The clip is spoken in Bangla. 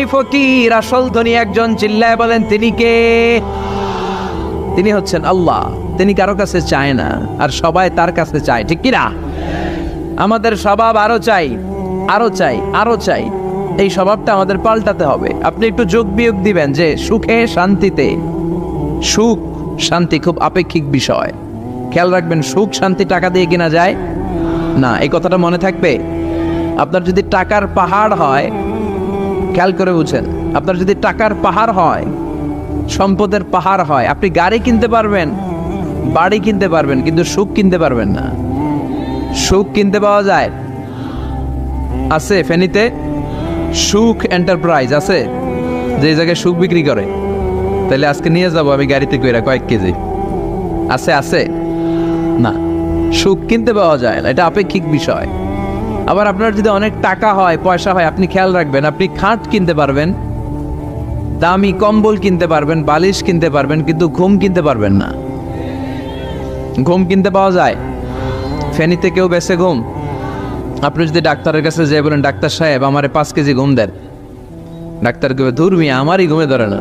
এই ফকির আসল ধনী একজন, চিল্লায় বলেন তিনি কে? তিনি হচ্ছেন আল্লাহ। তিনি কারো কাছে চায় না, আর সবাই তার কাছে চায়, ঠিক কিনা? আমাদের স্বভাব আরো চাই, আরো চাই, আরো চাই। এই স্বভাবটা আমাদের পাল্টাতে হবে। আপনি একটু যোগ বিয়োগ দিবেন যে সুখে শান্তিতে, সুখ শান্তি খুব আপেক্ষিক বিষয়। খেয়াল রাখবেন, সুখ শান্তি টাকা দিয়ে কেনা যায় না, এই কথাটা মনে থাকবে। আপনার যদি টাকার পাহাড় হয়, খেয়াল করে বুঝেন, আপনার যদি টাকার পাহাড় হয়, সম্পদের পাহাড় হয়, আপনি গাড়ি কিনতে পারবেন, বাড়ি কিনতে পারবেন, কিন্তু সুখ কিনতে পারবেন না। সুখ কিনতে পাওয়া যায়? আছে ফেনীতে সুখ এন্টারপ্রাইজ আছে, যে জায়গায় সুখ বিক্রি করে। তাহলে আজকে নিয়ে যাবো আমি গাড়িতে কইরা কয়েক কেজি। আছে? আছে না, সুখ কিনতে পাওয়া যায় না, এটা আপেক্ষিক বিষয়। আবার আপনার যদি অনেক টাকা হয়, পয়সা হয়, আপনি খেয়াল রাখবেন, আপনি খাট কিনতে পারবেন, দামি কম্বল কিনতে পারবেন, বালিশ কিনতে পারবেন, কিন্তু ঘুম কিনতে পারবেন না। ঘুম কিনতে পাওয়া যায়? ফেনীতে কেউ বেছে ঘুম? আপনি যদি ডাক্তারের কাছে যেয়ে বলেন, ডাক্তার সাহেব আমারে 5 কেজি ঘুম দেন, ডাক্তার কেউ ধুর মিয়া আমারই ঘুমে ধরে না।